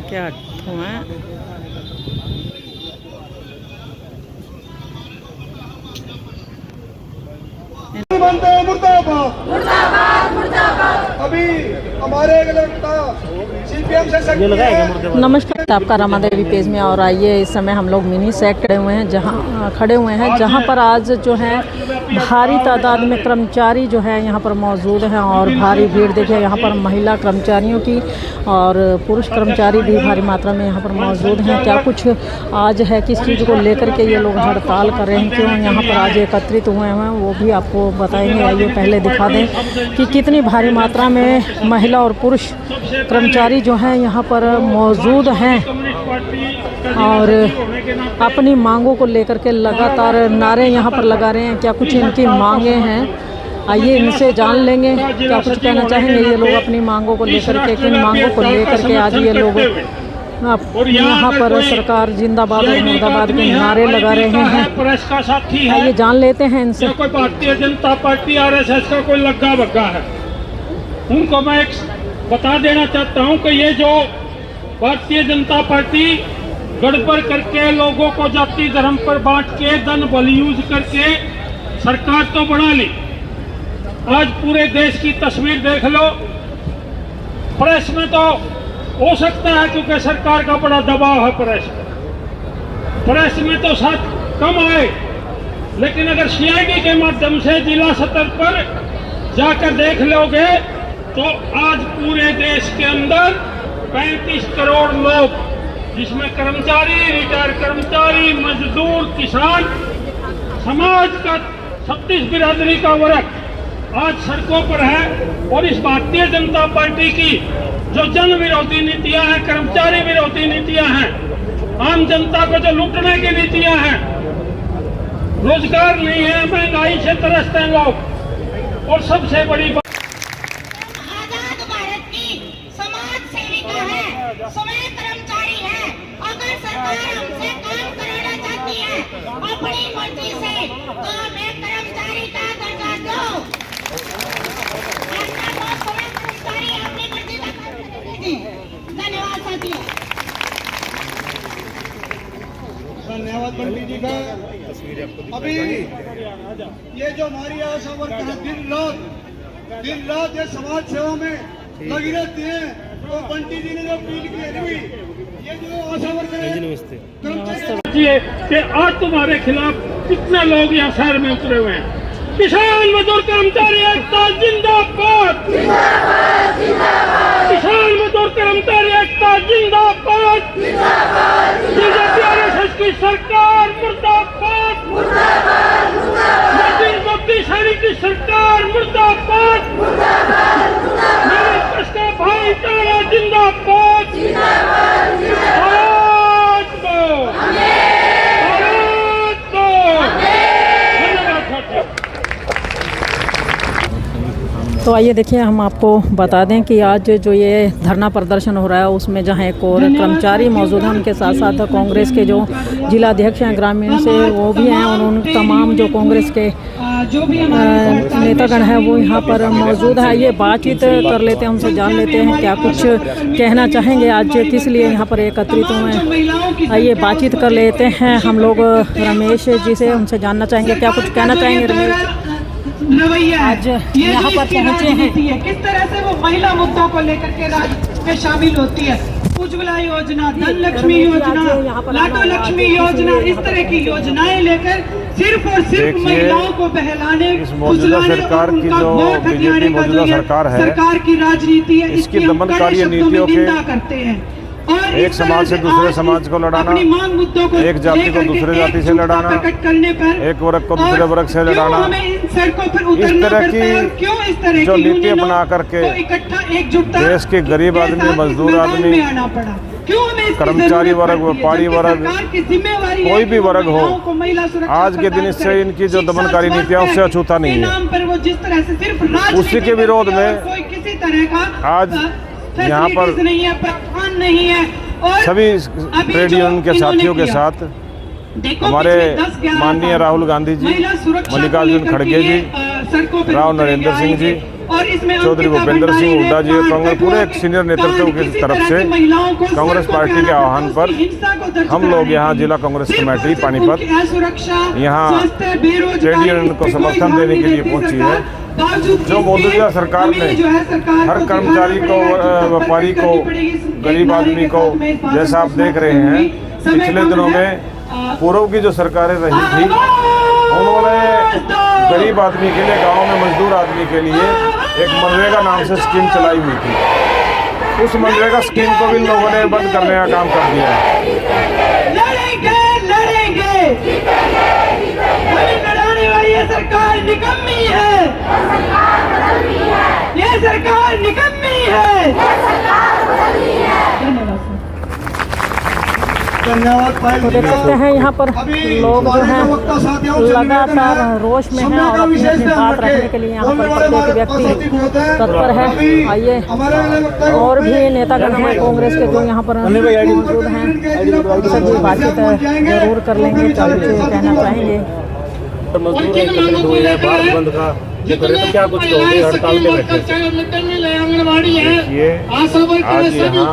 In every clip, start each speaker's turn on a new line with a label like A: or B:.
A: क्या धुआं।
B: मुर्दाबाद मुर्दाबाद मुर्दाबाद। अभी हमारे सीपीएम से
A: नमस्कार, आपका रमा देवी पेज में। और आइए, इस समय हम लोग मिनी सेट खड़े हुए हैं जहां पर आज जो है भारी तादाद में कर्मचारी जो है यहाँ पर मौजूद हैं और भारी भीड़ देखिए यहाँ पर महिला कर्मचारियों की और पुरुष कर्मचारी भी भारी मात्रा में यहाँ पर मौजूद हैं। क्या कुछ आज है, किस चीज़ को लेकर के ये लोग हड़ताल कर रहे हैं, क्यों यहाँ पर आज एकत्रित हुए हैं, वो भी आपको बताएंगे। आइए पहले दिखा दें कि कितनी भारी मात्रा में महिला और पुरुष कर्मचारी जो हैं यहाँ पर मौजूद हैं और अपनी मांगों को लेकर के लगातार नारे यहाँ पर लगा रहे हैं। क्या कुछ इनकी मांगे हैं, आइए इनसे जान लेंगे क्या कुछ कहना चाहेंगे ये लोग अपनी मांगों को लेकर के, किन मांगों को लेकर के आज ये लोग यहाँ पर सरकार जिंदाबाद और मुर्दाबाद के नारे लगा रहे हैं।
C: प्रेस का साथी है,
A: आइए जान लेते हैं इनसे।
C: कोई भारतीय जनता पार्टी आरएसएस का कोई लग्गा बग्गा है, उनको मैं एक बता देना चाहता हूं कि ये जो भारतीय जनता पार्टी गड़बड़ करके लोगों को जाति धर्म पर बांट के धन बल यूज करके सरकार तो बना ली। आज पूरे देश की तस्वीर देख लो, प्रेस में तो हो सकता है क्योंकि सरकार का बड़ा दबाव है प्रेस में तो साथ कम आए, लेकिन अगर सीआईडी के माध्यम से जिला स्तर पर जाकर देख लोगे तो आज पूरे देश के अंदर 35 करोड़ लोग, जिसमें कर्मचारी, रिटायर कर्मचारी, मजदूर, किसान, समाज का 36 बिरादरी का वर्ग आज सड़कों पर है। और इस भारतीय जनता पार्टी की जो जन विरोधी नीतियां हैं, कर्मचारी विरोधी नीतियां हैं, आम जनता को जो लूटने की नीतियां हैं, रोजगार नहीं है, महंगाई से तरसते हैं लोग। और सबसे बड़ी बात,
D: आजाद भारत की समाज सेविका है, स्वयं कर्मचारी है। अगर सरकार हमसे काम कराना चाहती है अपनी मर्जी से तो हमें कर्मचारी का दर्जा दो। स्वयं कर्मचारी अपनी मर्जी का काम करेगी। धन्यवाद साथियों।
B: धन्यवाद बंटी जी का। अभी ये जो हमारी आशा वर्क है दिन रात ये समाज सेवा में लगी रहती है, तो बंटी जी ने जो अपील की हुई, ये जो आशा वर्कर
C: है कि आज तुम्हारे खिलाफ कितने लोग यहाँ शहर में उतरे हुए हैं। किसान मजदूर कर्मचारी एकता जिंदाबाद, किसान मजदूर कर्मचारी एकता जिंदाबाद, बीजेपी आरएसएस की सरकार मुर्दाबाद, मोदी सैनिक की सरकार मुर्दाबाद, मेरे देश का भाईचारा जिंदाबाद। भारत को, भारत को। धन्यवाद साथियों।
A: तो आइए देखिए, हम आपको बता दें कि आज जो ये धरना प्रदर्शन हो रहा है उसमें जहां एक और कर्मचारी मौजूद हैं, उनके साथ साथ कांग्रेस के जो जिला अध्यक्ष हैं ग्रामीण से वो भी हैं और उन तमाम जो कांग्रेस के नेतागण हैं वो यहाँ पर मौजूद है। ये बातचीत कर लेते हैं, उनसे जान लेते हैं क्या कुछ कहना चाहेंगे, आज किस लिए यहाँ पर एकत्रित हुए हैं। आइए बातचीत कर लेते हैं हम लोग रमेश जी से, उनसे जानना चाहेंगे क्या कुछ कहना चाहेंगे। रमेश, आज यहाँ पर पहुँचे हैं,
E: किस तरह से वो महिला मुद्दों को लेकर के राज्य में शामिल होती है। उज्ज्वला योजना, धन लक्ष्मी योजना, लाडो लक्ष्मी योजना, इस तरह की योजनाएं लेकर सिर्फ और सिर्फ महिलाओं को बहलाने, फुसलाने और उनका वोट हथियाने का जो सरकार की राजनीति है, इसकी दमनकारी नीतियों की निंदा करते हैं। और
F: एक समाज से दूसरे समाज को लड़ाना, एक जाति को दूसरे जाति से लड़ाना,
E: करने पर
F: एक वर्ग को दूसरे वर्ग से लड़ाना, इस तरह की जो नीति अपना करके देश के गरीब आदमी, मजदूर आदमी, कर्मचारी वर्ग, व्यापारी वर्ग, कोई भी वर्ग हो, आज के दिन इससे इनकी जो दमनकारी नीतियां उससे अछूता नहीं है। उसी के विरोध में आज यहाँ पर
E: नहीं है और
F: सभी ट्रेड यूनियन के साथियों के साथ हमारे माननीय राहुल गांधी जी, मल्लिकार्जुन खड़गे जी, राव नरेंद्र सिंह जी
E: और इसमें
F: चौधरी भूपेंद्र सिंह हुड्डा जी और कांग्रेस पूरे एक सीनियर नेतृत्व की तरफ से कांग्रेस पार्टी के आह्वान पर हम लोग यहाँ जिला कांग्रेस कमेटी पानीपत यहाँ ट्रेड यूनियन को समर्थन देने के लिए पहुंची है। जो मौजूदा सरकार ने हर कर्मचारी को, व्यापारी को, गरीब आदमी को, जैसा आप देख रहे हैं पिछले दिनों में पूर्व की जो सरकारें रही थी उन्होंने गरीब आदमी के लिए, गांव में मजदूर आदमी के लिए एक मनरेगा नाम से स्कीम चलाई हुई थी। उस मनरेगा स्कीम को भी इन लोगों ने बंद करने का काम कर दिया है।
E: लड़ाने वाली ये सरकार निकम्मी है, ये सरकार निकम्मी है।
B: धन्यवाद।
A: तो देख सकते हैं यहाँ पर लोग जो हैं लगातार रोष में हैं और अपनी अपनी बात रखने के लिए यहाँ पर प्रत्येक व्यक्ति तत्पर है। आइए और भी नेतागण हैं कांग्रेस के जो यहाँ पर मौजूद हैं, सभी बातचीत जरूर कर लेंगे, चालू से कहना चाहेंगे।
F: बंद का जो करे तो क्या कुछ कहोगे? हड़ताल पे
C: आंगनबाड़ी है,
F: आज यहाँ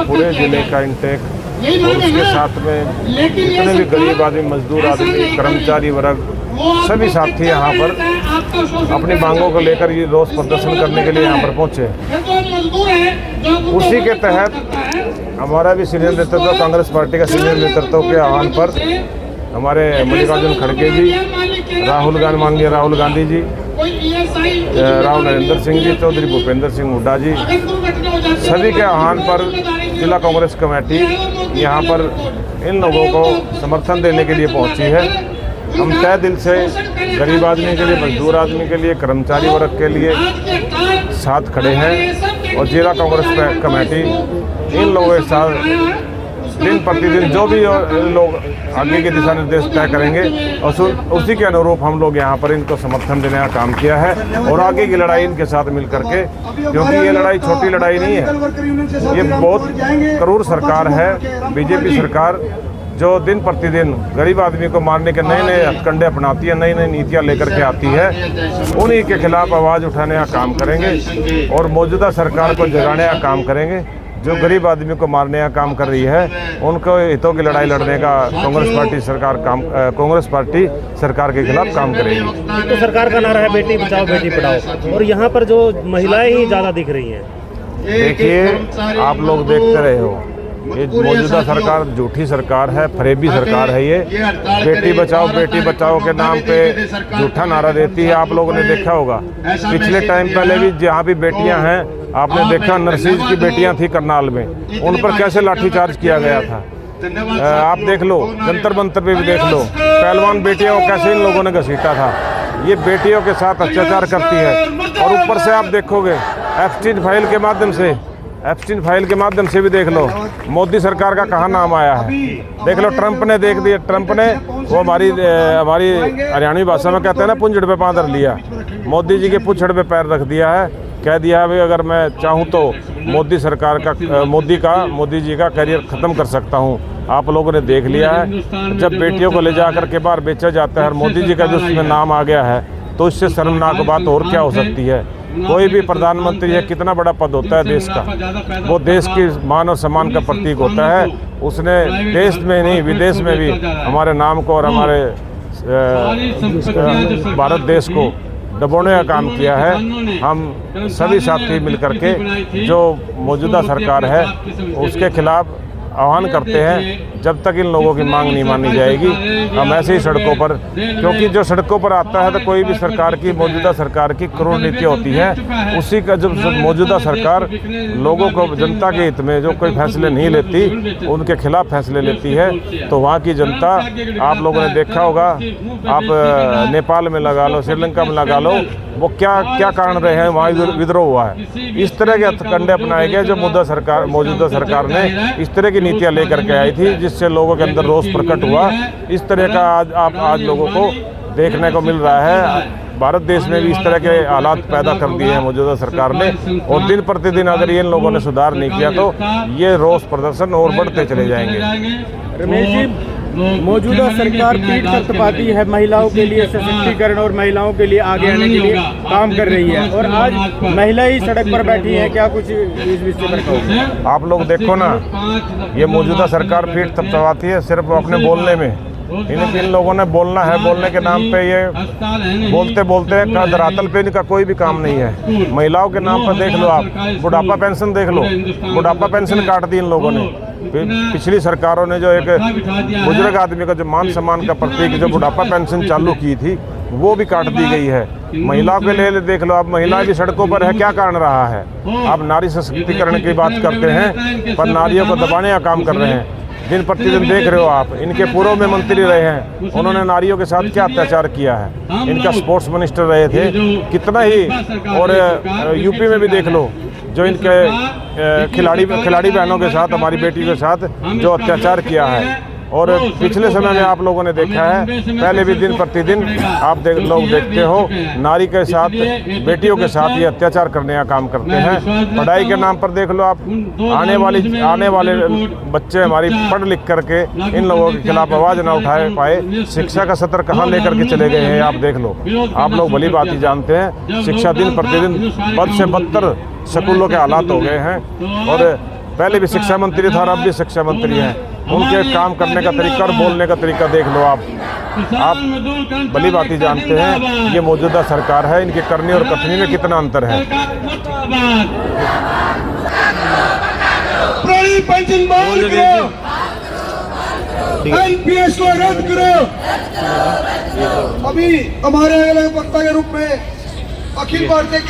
F: पूरे जिले का इंटेक और उसके साथ में जितने भी गरीब आदमी, मजदूर आदमी, कर्मचारी वर्ग, सभी साथी यहाँ पर अपनी मांगों को लेकर ये रोष प्रदर्शन करने के लिए यहाँ पर पहुँचे। उसी के तहत हमारा भी सीनियर नेतृत्व, कांग्रेस पार्टी का सीनियर नेतृत्व के आह्वान पर हमारे मल्लिकार्जुन खड़गे जी, माननीय राहुल गांधी जी, राव नरेंद्र सिंह जी, चौधरी भूपेंद्र सिंह हुड्डा जी, सभी के आह्वान पर जिला कांग्रेस कमेटी यहाँ पर इन लोगों को समर्थन देने के लिए पहुंची है। हम तय दिल से गरीब आदमी के लिए, मजदूर आदमी के लिए, कर्मचारी वर्ग के लिए साथ खड़े हैं और जिला कांग्रेस कमेटी इन लोगों के साथ दिन प्रतिदिन जो भी लोग आगे के दिशा निर्देश तय करेंगे और उसी के अनुरूप हम लोग यहाँ पर इनको समर्थन देने का काम किया है और आगे की लड़ाई इनके साथ मिल करके, क्योंकि ये लड़ाई छोटी लड़ाई नहीं है, ये बहुत करूर सरकार है, बीजेपी सरकार, जो दिन प्रतिदिन गरीब आदमी को मारने के नए नए हथकंडे अपनाती है, नई नई नीतियाँ लेकर के आती है। उन्हीं के खिलाफ आवाज़ उठाने का काम करेंगे और मौजूदा सरकार को जगाने का काम करेंगे। जो गरीब आदमी को मारने का काम कर रही है, उनको हितों की लड़ाई लड़ने का कांग्रेस पार्टी सरकार के खिलाफ काम करेगी।
G: तो सरकार का नारा है बेटी बचाओ बेटी पढ़ाओ, और यहाँ पर जो महिलाएं ही ज़्यादा दिख रही हैं।
F: देखिए, आप लोग देखते रहे हो, ये मौजूदा सरकार झूठी सरकार है, फरेबी सरकार है। ये बेटी बचाओ के नाम पे झूठा नारा देती है। आप लोगों ने देखा होगा पिछले टाइम पहले भी जहाँ भी बेटियां हैं, आपने देखा नरसिंह की बेटियां थी करनाल में, उन पर कैसे लाठीचार्ज किया गया था। आप देख लो, जंतर मंतर पे भी देख लो, पहलवान बेटियों को कैसे इन लोगों ने घसीटा था। ये बेटियों के साथ अत्याचार करती है। और ऊपर से आप देखोगे एप्स्टीन फाइल के माध्यम से भी देख लो मोदी सरकार का कहाँ नाम आया है। देख लो, ट्रंप ने देख दिया, ट्रंप ने वो हमारी हरियाणवी भाषा में कहते हैं ना, पुंजड़ पे पाँव धर लिया। मोदी जी के पुछड़ पे पैर रख दिया है, कह दिया है भाई अगर मैं चाहूँ तो मोदी जी का करियर ख़त्म कर सकता हूँ। आप लोगों ने देख लिया है, जब बेटियों को ले जा कर के बाहर बेचा जाता है और मोदी जी का जो उसमें नाम आ गया है, तो इससे शर्मनाक बात और क्या हो सकती है। कोई भी प्रधानमंत्री है, कितना बड़ा पद होता है देश का, वो देश की मान और सम्मान का प्रतीक होता है। उसने देश में नहीं विदेश में भी हमारे नाम को और हमारे भारत देश को दबोने का काम किया है। हम सभी साथी मिलकर के जो मौजूदा सरकार है उसके खिलाफ आह्वान करते हैं, जब तक इन लोगों की मांग नहीं मानी जाएगी हम ऐसे ही सड़कों पर, क्योंकि जो सड़कों पर आता है तो कोई भी सरकार की, मौजूदा सरकार की क्रूर नीति होती है। उसी का जब मौजूदा सरकार लोगों को, जनता के हित में जो कोई फैसले नहीं लेती, उनके खिलाफ फैसले लेती है, तो वहाँ की जनता, आप लोगों ने देखा होगा, आप नेपाल में लगा लो, श्रीलंका में लगा लो, वो क्या कारण रहे हैं, वहाँ विद्रोह हुआ है। इस तरह के हथकंडे अपनाए गए जो मौजूदा सरकार ने इस तरह की नीतियाँ लेकर के आई थी, जिससे लोगों के अंदर रोष प्रकट हुआ। इस तरह का आज लोगों को देखने को मिल रहा है। भारत देश में भी इस तरह के हालात पैदा कर दिए हैं मौजूदा सरकार ने, और दिन प्रतिदिन अगर इन लोगों ने सुधार नहीं किया तो ये रोष प्रदर्शन और बढ़ते चले जाएंगे।
G: रमेश जी,
H: मौजूदा सरकार पीठ थपथपाती है, महिलाओं के लिए सशक्तिकरण और महिलाओं के लिए आगे आने के लिए काम कर रही है, और आज महिला ही सड़क पर बैठी है। क्या कुछ इस विषय पर कहोगे?
F: आप लोग देखो ना, ये मौजूदा सरकार पीठ थपथपाती है सिर्फ अपने बोलने में। इन लोगों ने बोलना है, बोलने के नाम पे ये बोलते बोलते धरातल पे इनका कोई भी काम नहीं है। महिलाओं के नाम पर देख लो आप, बुढ़ापा पेंशन देख लो, बुढ़ापा पेंशन काट दी इन लोगों ने। पिछली सरकारों ने जो एक बुजुर्ग आदमी का जो मान सम्मान का प्रतीक जो बुढ़ापा पेंशन चालू की थी वो भी काट दी गई है। महिलाओं के लिए देख लो आप, महिलाएं भी सड़कों पर है, क्या कारण रहा है? आप नारी सशक्तिकरण की बात करते हैं पर नारियों को दबाने का काम कर रहे हैं। दिन प्रतिदिन देख रहे हो आप, इनके पूर्व में मंत्री रहे हैं, उन्होंने नारियों के साथ क्या अत्याचार किया है। इनका स्पोर्ट्स मिनिस्टर रहे थे, कितना ही, और यूपी में भी देख लो जो इनके खिलाड़ी बहनों के साथ, हमारी बेटी के साथ जो अत्याचार किया है। और पिछले समय में आप लोगों ने देखा है, पहले भी दिन प्रतिदिन आप लोग देखते हो नारी के साथ, बेटियों के साथ ये अत्याचार करने का काम करते हैं। पढ़ाई के नाम पर देख लो आप, आने वाले बच्चे हमारी पढ़ लिख करके इन लोगों के खिलाफ आवाज़ ना उठाए पाए। शिक्षा का सत्र कहाँ लेकर के चले गए हैं आप देख लो। आप लोग भली बात ही जानते हैं, शिक्षा दिन प्रतिदिन बद से बदतर स्कूलों के हालात हो गए हैं। और पहले भी शिक्षा मंत्री था और अब भी शिक्षा मंत्री हैं, उनके काम करने का तरीका और बोलने का तरीका देख लो आप भली बात ही जानते हैं। ये मौजूदा सरकार है, इनके करने और कथनी में कितना अंतर है।
B: पुरानी पेंशन बहाल करो, एनपीएस को रद्द करो। अभी हमारे अलग वक्ता के रूप में अखिल भारतीय